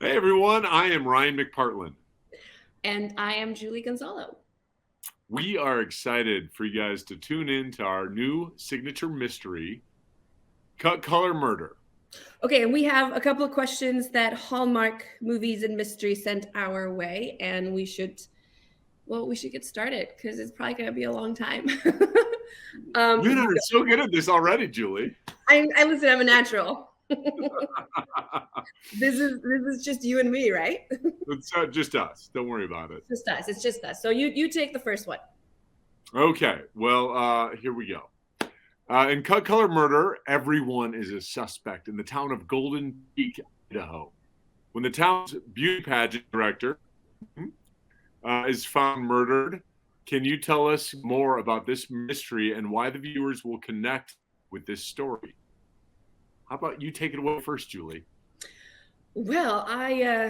Hey everyone, I am Ryan McPartlin. And I am Julie Gonzalo. We are excited for you guys to tune in to our new signature mystery, Cut Color Murder. Okay, and we have a couple of questions that Hallmark Movies and Mystery sent our way, and we should get started because it's probably going to be a long time. You are so good at this already, Julie. I listen. I'm a natural. This is just you and me, right? It's just us. Don't worry about it. Just us. It's just us. So you take the first one. Okay. Well, here we go. In Cut Color Murder, everyone is a suspect in the town of Golden Peak, Idaho. When the town's beauty pageant director is found murdered, can you tell us more about this mystery and why the viewers will connect with this story? How about you take it away first, Julie? Well, how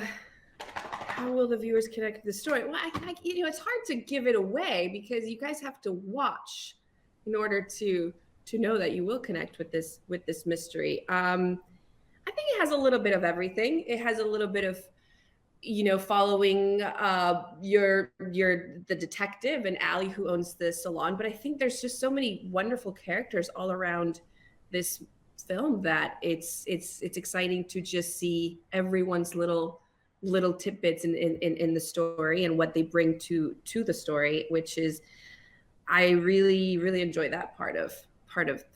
will the viewers connect with the story? Well, it's hard to give it away because you guys have to watch in order to know that you will connect with this mystery. I think it has a little bit of everything. It has a little bit of following the detective and Allie, who owns the salon. But I think there's just so many wonderful characters all around this film that it's exciting to just see everyone's little tidbits in the story and what they bring to the story, which is I really enjoy that part of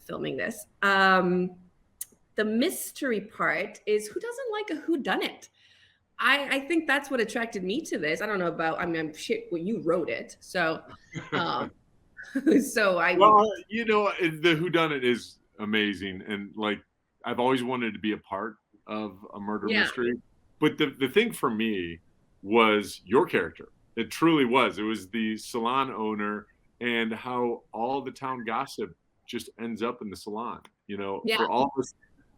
filming this. The mystery part is who doesn't like a whodunit? I think that's what attracted me to this. I don't know about, I'm shit, well, you wrote it. So, the whodunit is amazing. And like, I've always wanted to be a part of a murder mystery. But the thing for me was your character. It truly was. It was the salon owner and how all the town gossip just ends up in the salon, for all of us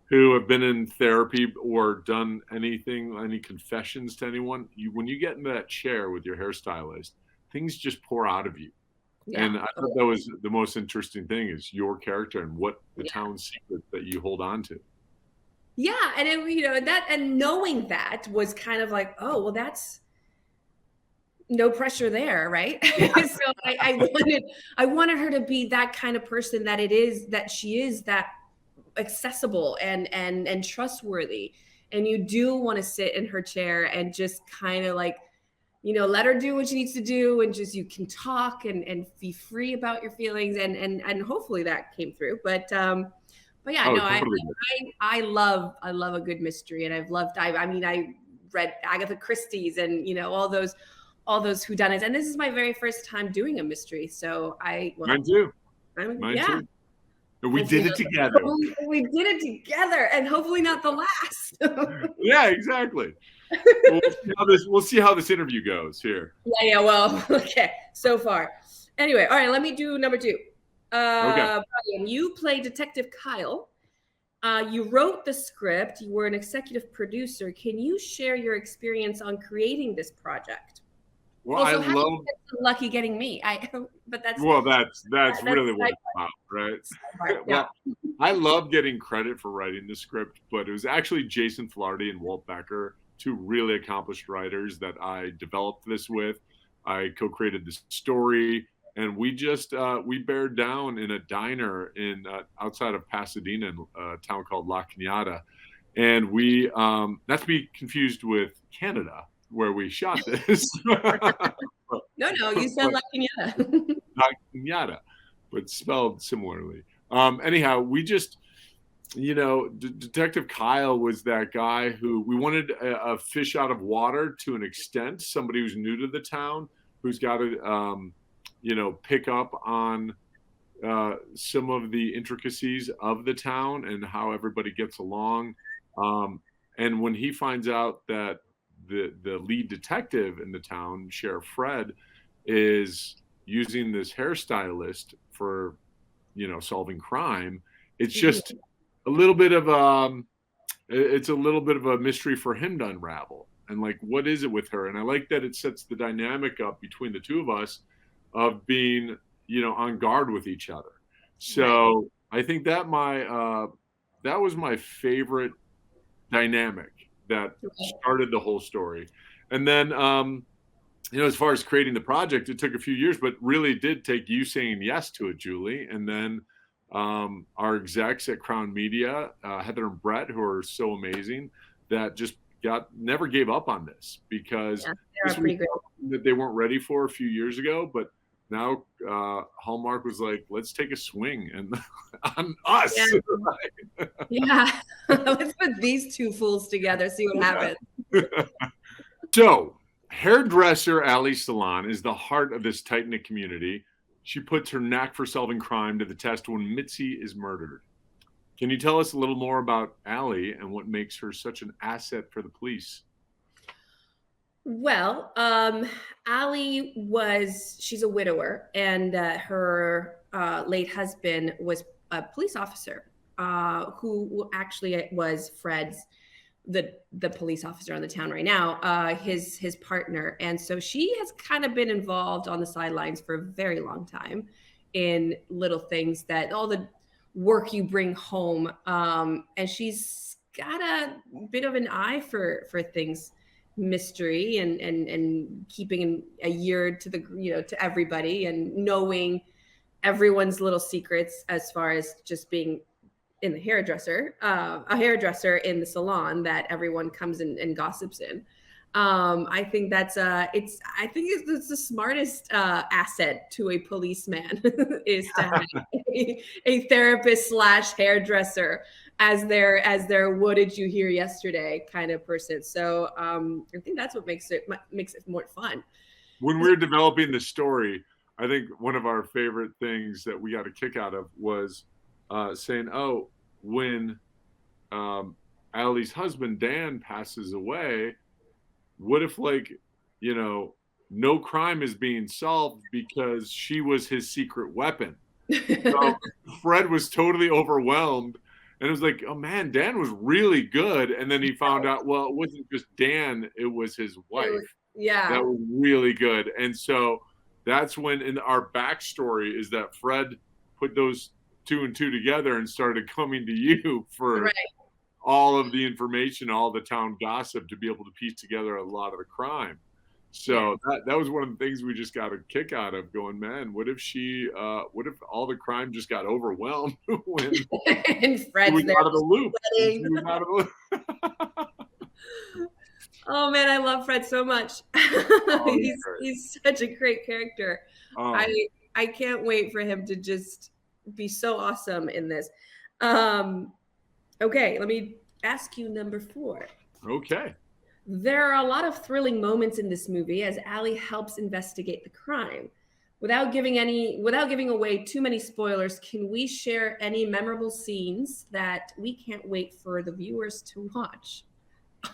who have been in therapy or done any confessions to anyone, when you get into that chair with your hairstylist, things just pour out of you. Yeah. And I thought that was the most interesting thing is your character and what the town's secret that you hold on to. Yeah. And and knowing that was kind of like, oh, well, that's no pressure there, right? So I wanted her to be that kind of person that she is that accessible and trustworthy. And you do want to sit in her chair and just kind of like, let her do what she needs to do, and just you can talk and be free about your feelings, and hopefully that came through. But yeah, totally. I love a good mystery, and I read Agatha Christie's and all those whodunits, and this is my very first time doing a mystery, so mine too. Mine too. We did it together. We did it together, and hopefully not the last. Yeah, exactly. We'll see how this interview goes here. Yeah. Well, okay. So far, anyway. All right. Let me do number 2. Okay. Brian, you play Detective Kyle. You wrote the script. You were an executive producer. Can you share your experience on creating this project? Well, I love lucky getting me. That's really what it's about, right? Well, I love getting credit for writing the script, but it was actually Jason Filardi and Walt Becker, 2 really accomplished writers, that I developed this with. I co-created the story, and we just we bared down in a diner in outside of Pasadena, in a town called La Cañada, and we not to be confused with Canada, where we shot this. No, you said La Cañada. La Cañada, but spelled similarly. Anyhow, we just, Detective Kyle was that guy who we wanted a fish out of water to an extent, somebody who's new to the town, who's got to, pick up on some of the intricacies of the town and how everybody gets along. And when he finds out that the lead detective in the town, Sheriff Fred, is using this hairstylist for, solving crime, it's just a little bit of a mystery for him to unravel. And like, what is it with her? And I like that it sets the dynamic up between the two of us of being, on guard with each other. So I think that that was my favorite dynamic that started the whole story. And then, as far as creating the project, it took a few years, but really did take you saying yes to it, Julie. And then our execs at Crown Media, Heather and Brett, who are so amazing, that just never gave up on this, because this was something that they weren't ready for a few years ago. But now Hallmark was like, let's take a swing and on us. Yeah. Let's put these two fools together, see what happens. So, hairdresser Ali Salon is the heart of this tight-knit community. She puts her knack for solving crime to the test when Mitzi is murdered. Can you tell us a little more about Ali and what makes her such an asset for the police? Well, Ali she's a widower, and her late husband was a police officer who actually was Fred's, the police officer on the town right now, his partner. And so she has kind of been involved on the sidelines for a very long time in little things, that all the work you bring home. And she's got a bit of an eye for things, mystery, and keeping a ear to to everybody, and knowing everyone's little secrets, as far as just being in the a hairdresser in the salon that everyone comes and gossips in. I think it's the smartest asset to a policeman is to have a therapist / hairdresser as their what did you hear yesterday kind of person. So I think that's what makes it more fun. When we were developing the story, I think one of our favorite things that we got a kick out of was saying, oh, when Allie's husband, Dan, passes away, what if, no crime is being solved because she was his secret weapon? So Fred was totally overwhelmed, and it was like, oh man, Dan was really good. And then he found out, well, it wasn't just Dan, it was his wife. That was really good. And so that's when, in our backstory, is that Fred put those 2 and 2 together and started coming to you for all of the information, all the town gossip, to be able to piece together a lot of the crime. So that was one of the things we just got a kick out of, going, man, what if all the crime just got overwhelmed when and Fred's was out of the loop? Oh man, I love Fred so much. He's such a great character. I can't wait for him to just be so awesome in this. Okay, let me ask you number 4. Okay. There are a lot of thrilling moments in this movie as Ali helps investigate the crime. Without giving away too many spoilers, can we share any memorable scenes that we can't wait for the viewers to watch?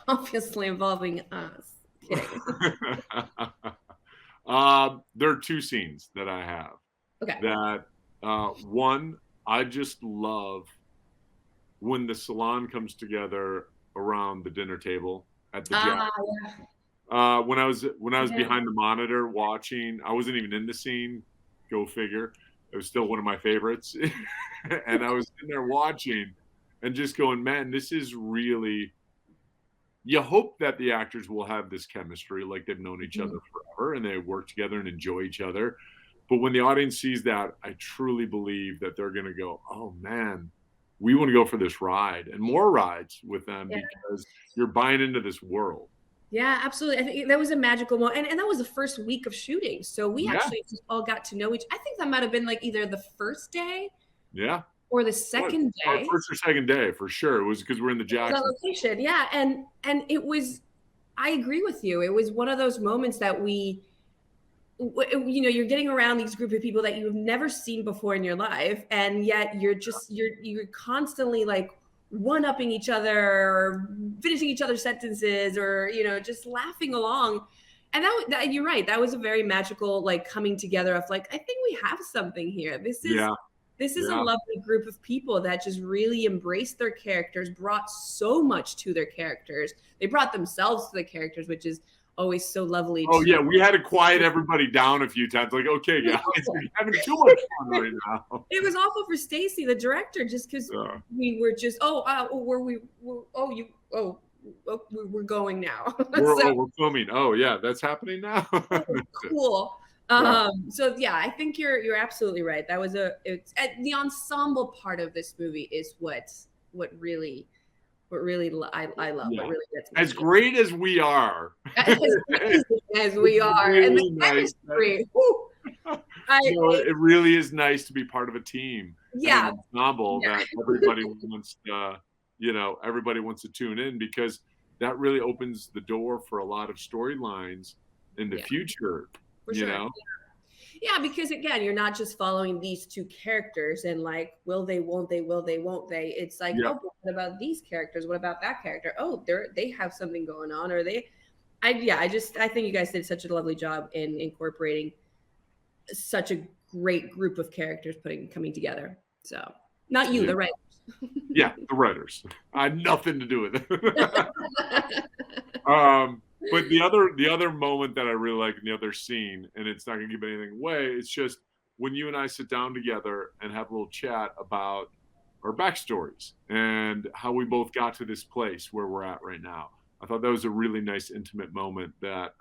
Obviously involving us. Kidding. There are 2 scenes that I have. Okay. That one, I just love when the salon comes together around the dinner table at the Jack. When I was behind the monitor watching, I wasn't even in the scene. Go figure. It was still one of my favorites. And I was in there watching and just going, man, this is really. You hope that the actors will have this chemistry, like they've known each other forever and they work together and enjoy each other. But when the audience sees that, I truly believe that they're going to go, oh man, we want to go for this ride and more rides with them, because you're buying into this world. Yeah, absolutely. I think that was a magical moment. And that was the first week of shooting. So we actually just all got to know I think that might have been like either the first day or the second day. First or second day, for sure. It was because we're in the Jackson location. Yeah. And it was, I agree with you. It was one of those moments that you're getting around these group of people that you've never seen before in your life. And yet you're constantly like one-upping each other or finishing each other's sentences or, just laughing along. And that you're right. That was a very magical, like, coming together of like, I think we have something here. This is a lovely group of people that just really embraced their characters, brought so much to their characters. They brought themselves to the characters, which is always so lovely. Oh yeah, we had to quiet everybody down a few times. Like, okay, guys, we're having too much fun right now. It was awful for Stacy, the director, just because we were just we're going now. We're filming. Oh yeah, that's happening now. Cool. Yeah. So yeah, I think you're absolutely right. That was it's the ensemble part of this movie is what really I love. What Yeah. really gets As me. great as we are, As amazing as we it's are, and the really nice. chemistry. Whew, It really is nice to be part of a team and yeah, an ensemble yeah, that everybody wants to, everybody wants to tune in, because that really opens the door for a lot of storylines in the yeah, future, for you sure. know? Yeah, because again, you're not just following these two characters and like, will they, won't they, will they, won't they? It's like, Yeah. oh, but what about these characters? What about that character? Oh, they have something going on, or I think you guys did such a lovely job in incorporating such a great group of characters coming together. So not you, Yeah. the writers. Yeah. The writers. I had nothing to do with it. But the other moment that I really like in the other scene, and it's not gonna give anything away, it's just when you and I sit down together and have a little chat about our backstories and how we both got to this place where we're at right now. I thought that was a really nice, intimate moment that,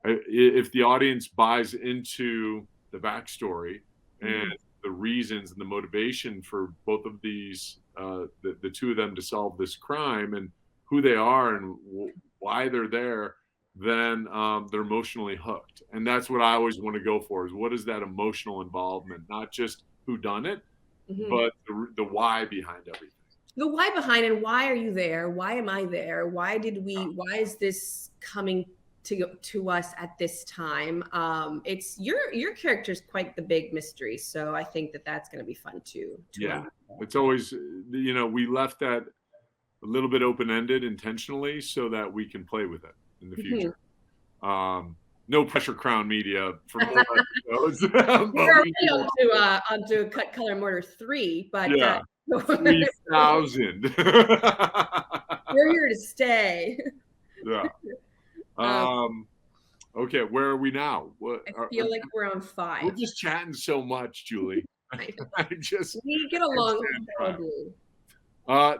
if the audience buys into the backstory and the reasons and the motivation for both of these, the two of them to solve this crime and who they are and why they're there, then they're emotionally hooked. And that's what I always want to go for, is what is that emotional involvement, not just who done it, Mm-hmm. but the why behind everything. The why behind, and why are you there? Why am I there? Why is this coming to us at this time? It's your character's quite the big mystery, so I think that's going to be fun to Yeah, unpack. it's always, we left that a little bit open ended intentionally so that we can play with it in the Mhm. future. No pressure, Crown Media, for more episodes. We're But we already onto Cut Color Mortar 3, but yeah, we're 3,000. here to stay. Yeah. Um, Okay, where are we now? I feel like we're on We're 5. just chatting so much, Julie. I just We get can't along stand time. horribly.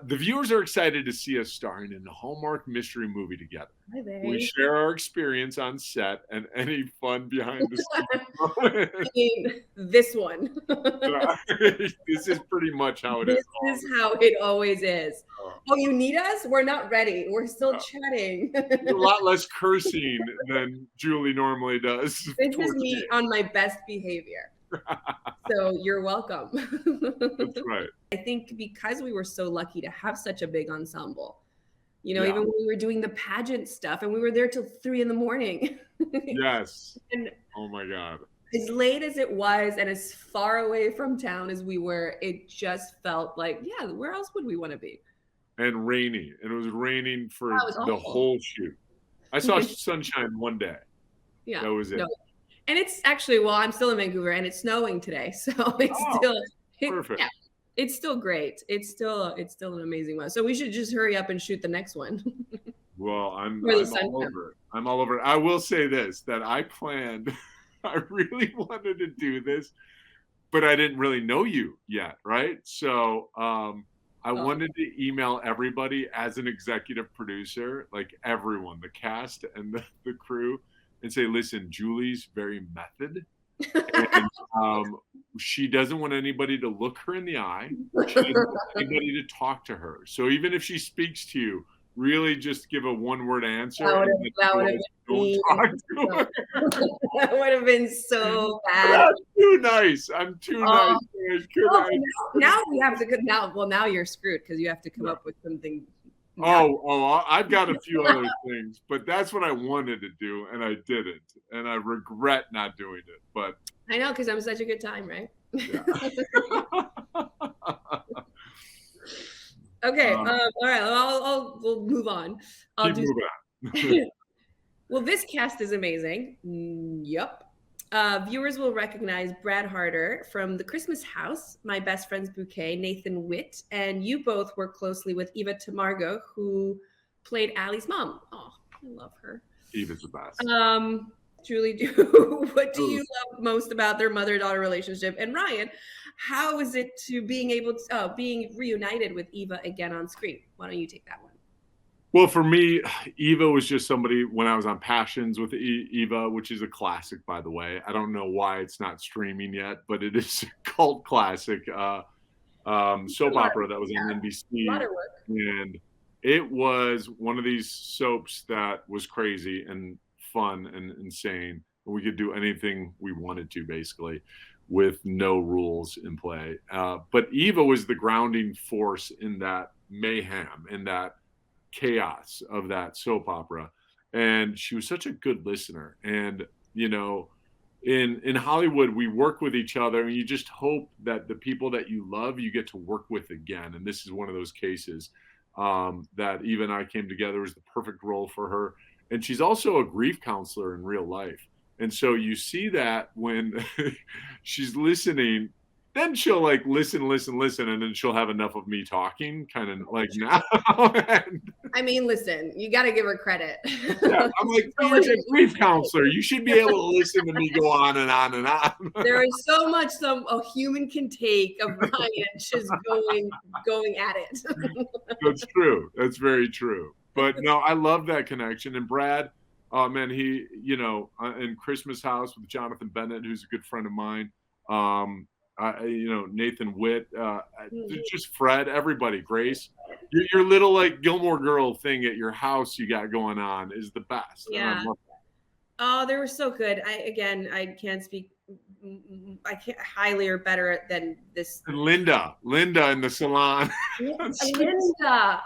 The viewers are excited to see us starring in the Hallmark Mystery movie together. Hi, We babe. share our experience on set and any fun behind the I scenes. mean, this one. This is pretty much how it is. This is how it always is. Uh, Oh, you need us? We're not ready. We're still uh, chatting. There's a lot less cursing than Julie normally does. This is towards me on my best behavior. So you're welcome. That's right. I think because we were so lucky to have such a big ensemble, Yeah. even when we were doing the pageant stuff and we were there till 3 a.m. Yes. And Oh my God. as late as it was and as far away from town as we were, it just felt like, yeah, where else would we want to be? And rainy. And it was raining for That was the awful. whole shoot. I saw sunshine one day. Yeah. That was it. No. And it's actually, well, I'm still in Vancouver and it's snowing today. So it's Perfect. yeah, it's still great. It's still an amazing one. So we should just hurry up and shoot the next one. Well, I'm Really all over it. I'm all over it. I will say this, that I planned, I really wanted to do this, but I didn't really know you yet, right? So I wanted to email everybody as an executive producer, like everyone, the cast and the crew, and say, listen, Julie's very method. And she doesn't want anybody to look her in the eye. She doesn't want anybody to talk to her. So even if she speaks to you, really just give a one-word answer. That would have been that would have been so bad. I'm too nice. I'm too nice. Now we have to now you're screwed because you have to come up with something. I've got a few other things, but that's what I wanted to do, and I didn't, and I regret not doing it. But I know, because I'm such a good time, right? Yeah. Okay. All right. We'll move on. Keep moving on. Well, this cast is amazing. Yep. Viewers will recognize Brad Harder from The Christmas House, My Best Friend's Bouquet, Nathan Witt, and you both work closely with Eva Tamargo, who played Allie's mom. Oh, I love her. Eva's the best. Julie, what do you love most about their mother-daughter relationship? And Ryan, how is it to being reunited with Eva again on screen? Why don't you take that one? Well, for me, Eva was just somebody when I was on Passions with Eva, which is a classic, by the way. I don't know why it's not streaming yet, but it is a cult classic soap opera that was on A lot NBC. of work. And it was one of these soaps that was crazy and fun and insane. We could do anything we wanted to, basically, with no rules in play. But Eva was the grounding force in that mayhem, in that chaos of that soap opera. And she was such a good listener. And, you know, in Hollywood, we work with each other, and you just hope that the people that you love, you get to work with again. And this is one of those cases that Eva and I came together. It was the perfect role for her. And she's also a grief counselor in real life. And so you see that when she's listening, then she'll like listen, and then she'll have enough of me talking, kind of like now. I mean, listen, you got to give her credit. Yeah, I'm like, you're a grief counselor. You should be able to listen to me go on and on and on. There is so much a human can take of Ryan just going at it. That's true. That's very true. But no, I love that connection. And Brad, oh man, he, you know, in Christmas House with Jonathan Bennett, who's a good friend of mine. You know, Nathan Witt, just Fred, everybody, Grace. Your little like Gilmore Girl thing at your house you got going on is the best. Yeah. Oh, they were so good. I can't speak. I can't highly or better than this. And Linda in the salon. Linda.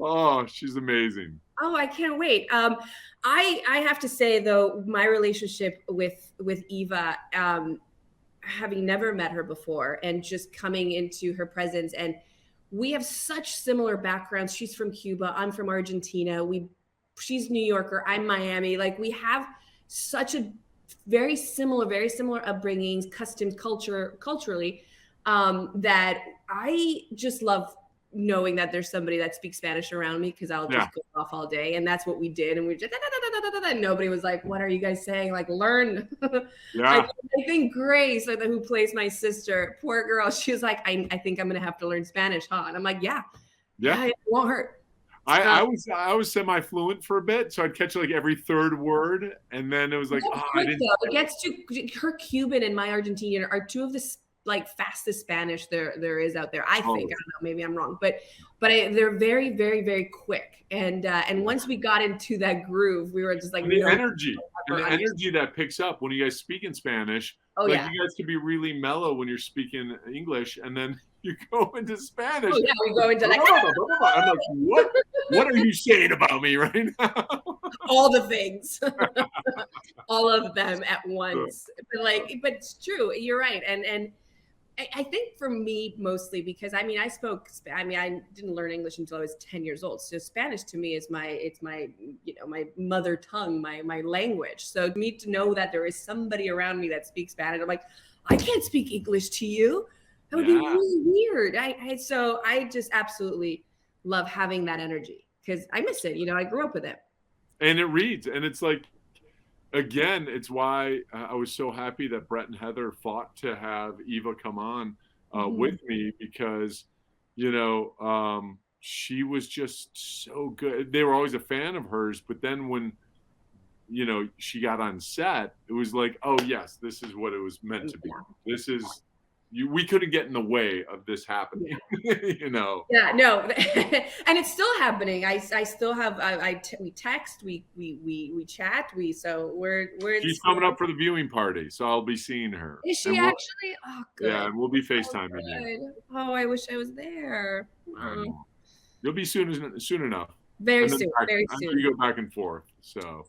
Oh, she's amazing. Oh, I can't wait. I have to say though, my relationship with Eva, having never met her before and just coming into her presence, and we have such similar backgrounds. She's from Cuba, I'm from Argentina. She's New Yorker, I'm Miami. Like we have such a very similar upbringings, customs, culturally, that I just love knowing that there's somebody that speaks Spanish around me, because I'll just go off all day. And that's what we did. And we just and nobody was like, what are you guys saying? Like, learn. Yeah. I think Grace, who plays my sister, poor girl, she was like, I think I'm gonna have to learn Spanish, huh? And I'm like, yeah, it won't hurt. I was semi-fluent for a bit, so I'd catch like every third word, and then it was like, I didn't. It gets to her Cuban and my Argentinian are two of the like fastest Spanish there is out there. I think. I don't know, maybe I'm wrong, but they're very, very, very quick. And once we got into that groove, we were just like, the energy that picks up when you guys speak in Spanish. You guys can be really mellow when you're speaking English, and then you go into Spanish. Oh yeah, we go into like, I'm like, what are you saying about me right now? All the things, all of them at once. But it's true. You're right, and I think for me mostly because I didn't learn English until I was 10 years old. So Spanish to me is my my mother tongue, my language. So me to know that there is somebody around me that speaks Spanish, I'm like, I can't speak English to you. That would be really weird. So I just absolutely love having that energy because I miss it. I grew up with it. And it reads, and it's like, again, it's why I was so happy that Brett and Heather fought to have Eva come on with me, because, she was just so good. They were always a fan of hers, but then when, she got on set, it was like, oh yes, this is what it was meant to be. This is, we couldn't get in the way of this happening. Yeah, no. And it's still happening. I still have, we text, we chat, we're she's coming up for the viewing party, so I'll be seeing her. Is she actually? Oh, good. Yeah, and we'll be FaceTiming you. Oh, I wish I was there. You'll be soon enough. Very soon. You go back and forth. So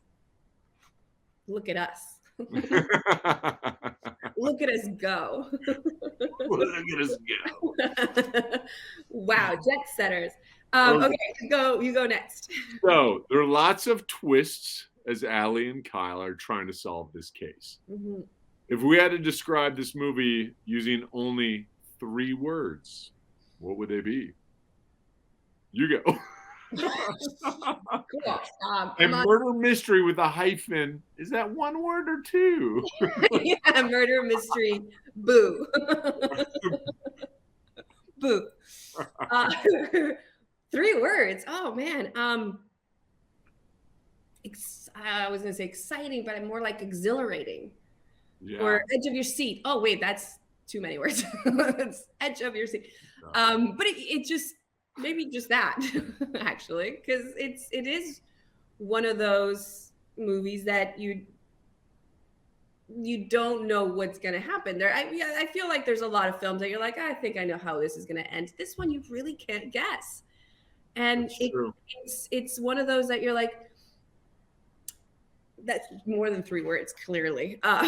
look at us. Look at us go. Look at us go. Wow, jet setters. Okay, you go next. So there are lots of twists as Allie and Kyle are trying to solve this case. Mm-hmm. If we had to describe this movie using only 3 words, what would they be? You go. Cool. A murder mystery with a hyphen. Is that 1 word or 2? Yeah, murder mystery. Boo. Boo. 3 words. Oh man. I was gonna say exciting, but I'm more like exhilarating or Yeah. edge of your seat. Oh wait, that's too many words. It's edge of your seat. Yeah. But it just maybe just that actually, because it is one of those movies that you don't know what's going to happen there. Yeah, I feel like there's a lot of films that you're like, I think I know how this is going to end. This one you really can't guess, and That's true. it's one of those that you're like, that's more than 3 words, clearly. How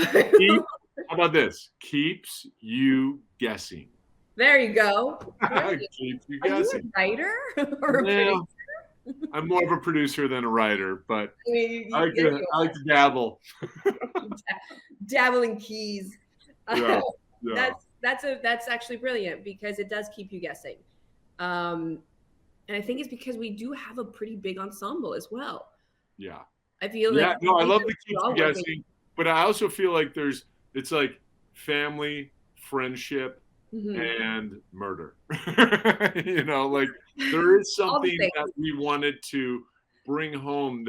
about this? Keeps you guessing. There you go. Brilliant. Keeps you Are you a guessing. writer or a producer? Well, I'm more of a producer than a writer, but I mean, I there you like to dabble. dabbling keys. Yeah, yeah, That's actually brilliant because it does keep you guessing. And I think it's because we do have a pretty big ensemble as well. yeah. I feel Yeah, like no, I love the we're keeps all you working. guessing, but I also feel like it's like family, friendship, Mhm. and murder. Like there is All the something things. that we wanted to bring home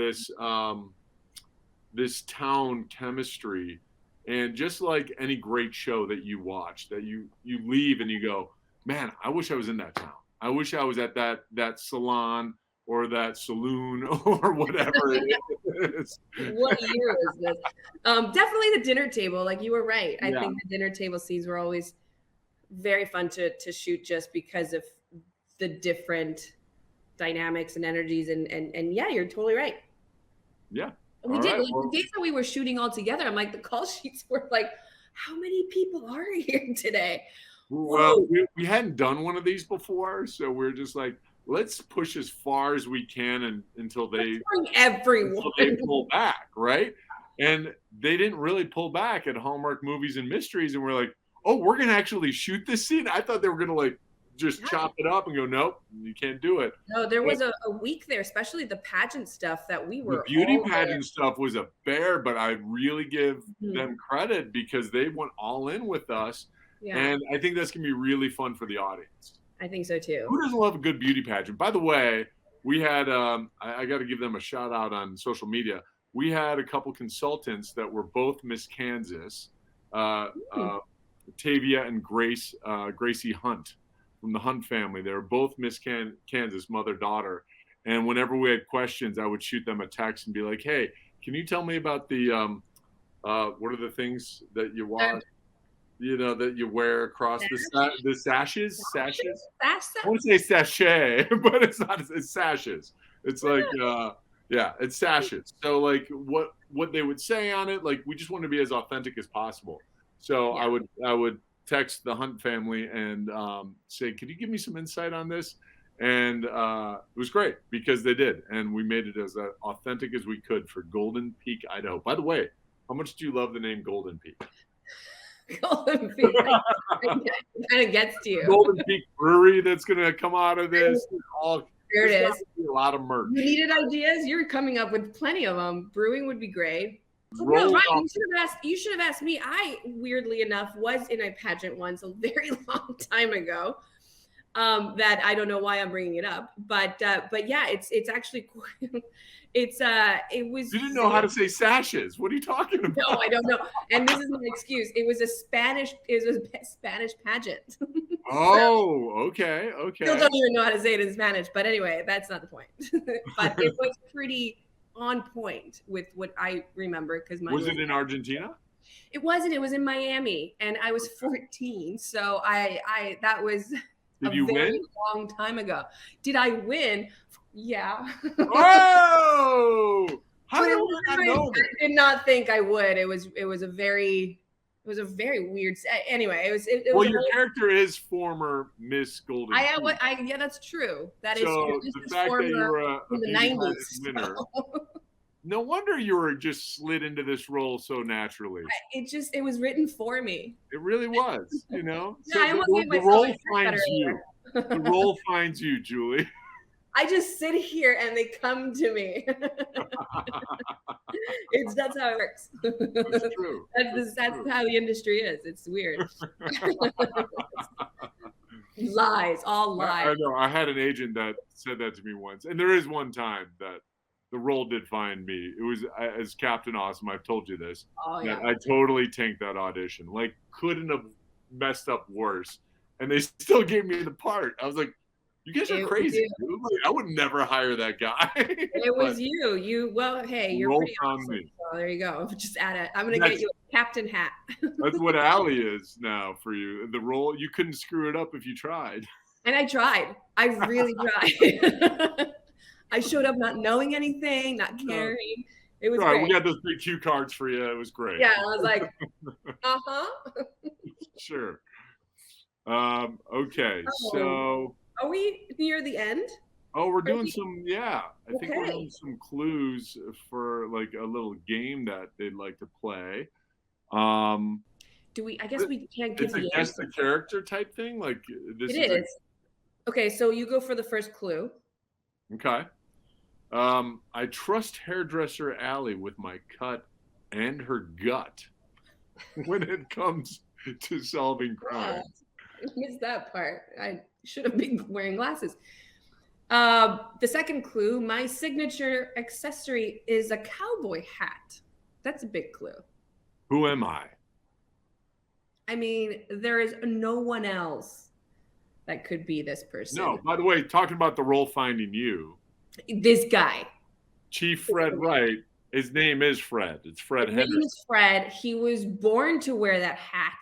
this town chemistry, and just like any great show that you watch, that you leave and you go, man, I wish I was in that town. I wish I was at that salon or that saloon or whatever it is. What year is this? Definitely the dinner table. Like you were right. I Yeah, think the dinner table scenes were always very fun to shoot just because of the different dynamics and energies and yeah, you're totally right. yeah. We All did right. like the Well, days that we were shooting all together. I'm like the call sheets were like, how many people are here today? Well, Whoa, we hadn't done one of these before, so we're just like, let's push as far as we can until let's they bring everyone. pull back, right? And they didn't really pull back at Hallmark Movies and Mysteries, and we're like, oh, we're gonna actually shoot this scene. I thought they were gonna like just chop it up and go, nope, you can't do it. No, there But was a week there, especially the pageant stuff that we the were beauty all there. pageant stuff was a bear, but I really give Mhm. them credit because they went all in with us, Yeah, and I think that's gonna be really fun for the audience. I think so too. Who doesn't love a good beauty pageant? By the way, we had I got to give them a shout out on social media. We had a couple consultants that were both Miss Kansas, uh, Hmm. uh, Tavia and Gracie Hunt from the Hunt family. They were both Miss Kansas, mother daughter. And whenever we had questions, I would shoot them a text and be like, "Hey, can you tell me about the what are the things that you Uh, want? That you wear across the sashes. That's I want to say sachet, but it's not. It's sashes. It's like, yeah, it's sashes. So like, what they would say on it, like we just want to be as authentic as possible. So yeah. I would text the Hunt family and say, could you give me some insight on this? And it was great because they did, and we made it as authentic as we could for Golden Peak, Idaho. By the way, how much do you love the name Golden Peak? Golden Peak. It kind of gets to you. Golden Peak Brewery that's going to come out of this. There it There's got is. to be a lot of merch. You needed ideas. You're coming up with plenty of them. Brewing would be great. Oh, no, Roll Ryan, off. you should have asked me. I weirdly enough was in a pageant once a very long time ago. That I don't know why I'm bringing it up, but yeah, it's actually it was. You didn't know how to say sashes. What are you talking about? No, I don't know. And this is my excuse. It was a Spanish pageant. Oh, okay, Still okay. don't even know how to say it in Spanish, but anyway, that's not the point. But it was pretty on point with what I remember because mine Was it in Argentina? it wasn't. It was in Miami, and I was 14. So I that was a Did you very win? long time ago. Did I win? Yeah. Oh! How But did it I wasn't not know that? I did not think I would. It was a very weird. Anyway, it Well, was a your whole. character is former Miss Golden Peak. Yeah, that's true. That is true. So This the is fact that former you're a in the beauty pageant 90s. winner, So. no wonder you were just slid into this role so naturally. It was written for me. It really was, you know. Yeah, So I almost gave the myself role a haircut finds you. The earlier. role finds you, Julie. I just sit here and they come to me. That's how it works. That's true. That's true. how the industry is. It's weird. Lies, all lies. I know. I had an agent that said that to me once, and there is one time that the role did find me. It was as Captain Awesome. I've told you this. Oh That yeah. I totally tanked that audition. Like, couldn't have messed up worse, and they still gave me the part. I was like, "You guys are crazy, dude. Like, I would never hire that guy." It was you. Well, hey, you're role pretty found awesome. me. So there you go. Just add it. I'm gonna get you a captain hat. That's what Allie is now for you. The role, you couldn't screw it up if you tried. And I tried. I really tried. I showed up not knowing anything, not caring. It was great. We got those big cue cards for you. It was great. Yeah, I was like, Sure. Okay, so are we near the end? we're doing some. Yeah, I think we're doing some clues for like a little game that they'd like to play. Do we? I guess we can't give the guess the character type thing. Like this. It is. Okay, so you go for the first clue. Okay. I trust hairdresser Allie with my cut and her gut when it comes to solving crimes. I missed that part. I should have been wearing glasses. The second clue, my signature accessory is a cowboy hat. That's a big clue. Who am I? I mean, there is no one else that could be this person. No, by the way, talking about the role finding you. This guy. Chief Fred Wright. His name is Fred. It's Fred Henderson. His name is Fred. He was born to wear that hat.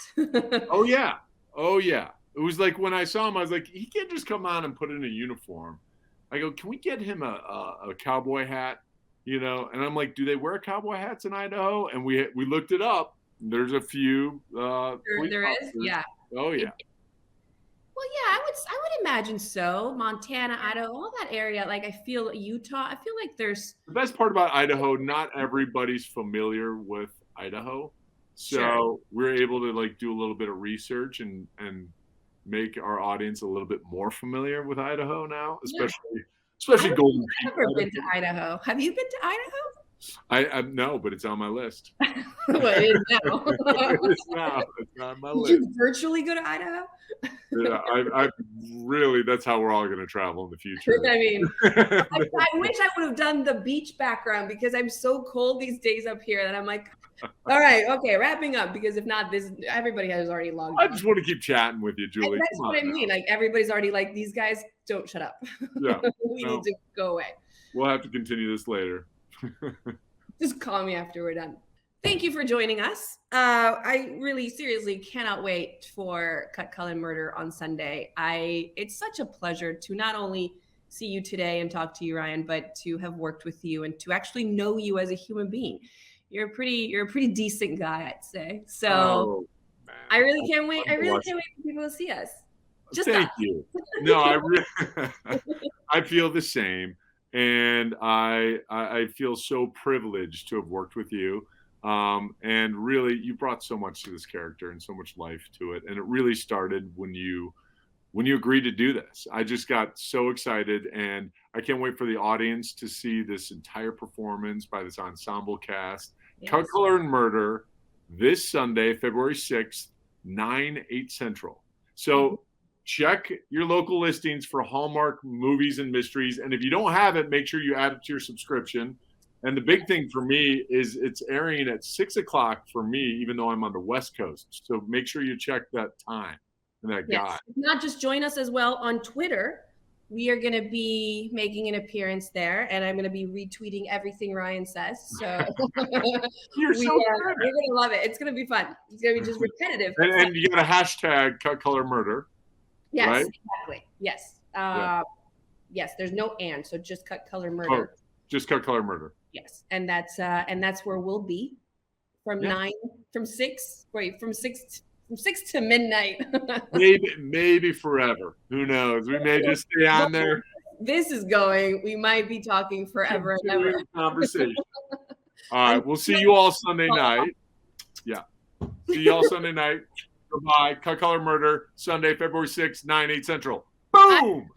Oh, yeah. Oh, yeah. It was like when I saw him, I was like, he can't just come on and put in a uniform. I go, can we get him a cowboy hat? You know, and I'm like, do they wear cowboy hats in Idaho? And we looked it up. There's a few. There is? Yeah. Oh, yeah. Well, yeah, I would imagine so. Montana, Idaho, all that area. Like, I feel Utah. I feel like there's the best part about Idaho. Not everybody's familiar with Idaho, so we're able to like do a little bit of research and make our audience a little bit more familiar with Idaho now, especially Golden Peak. I've never been to Idaho. Have you been to Idaho? I no, but it's on my list. Well, it is now. It is now. It's on my list. Did you virtually go to Idaho? Yeah, I really. That's how we're all going to travel in the future. I mean, I wish I would have done the beach background because I'm so cold these days up here that I'm like, all right, okay, wrapping up because if not, everybody has already logged. I just want to keep chatting with you, Julie. And that's what I mean. Like everybody's already like, these guys don't shut up. Yeah, we need to go away. We'll have to continue this later. Just call me after we're done. Thank you for joining us. I really seriously cannot wait for Cut Color Murder on Sunday. It's such a pleasure to not only see you today and talk to you, Ryan, but to have worked with you and to actually know you as a human being. You're a pretty decent guy, I'd say. So I really can't wait. I really can't wait for people to see us. Thank you. No, I feel the same. And I feel so privileged to have worked with you. And really, you brought so much to this character and so much life to it. And it really started when you agreed to do this. I just got so excited, and I can't wait for the audience to see this entire performance by this ensemble cast. Yes. Cut, Color, and Murder this Sunday, February 6th, 9/8 Central. So check your local listings for Hallmark Movies and Mysteries. And if you don't have it, make sure you add it to your subscription. And the big thing for me is it's airing at 6:00 for me, even though I'm on the West Coast. So make sure you check that time and that guide. Not just join us as well on Twitter. We are going to be making an appearance there, and I'm going to be retweeting everything Ryan says. So You're so we're going to love it. It's going to be fun. It's going to be just repetitive. And you got a hashtag Cut, Color, Murder. Yes, right? Exactly. Yes. Yes, there's no and, so just Cut, Color, Murder. Oh, just Cut, Color, Murder. Yes, and that's where we'll be from 6 to midnight. maybe forever. Who knows? We may just stay on there. This is going. We might be talking forever and ever. Conversation. All right, we'll see you all Sunday night. Yeah, see you all Sunday night. Goodbye. Cut, Color, Murder, Sunday, February 6th, 9/8 Central. Boom!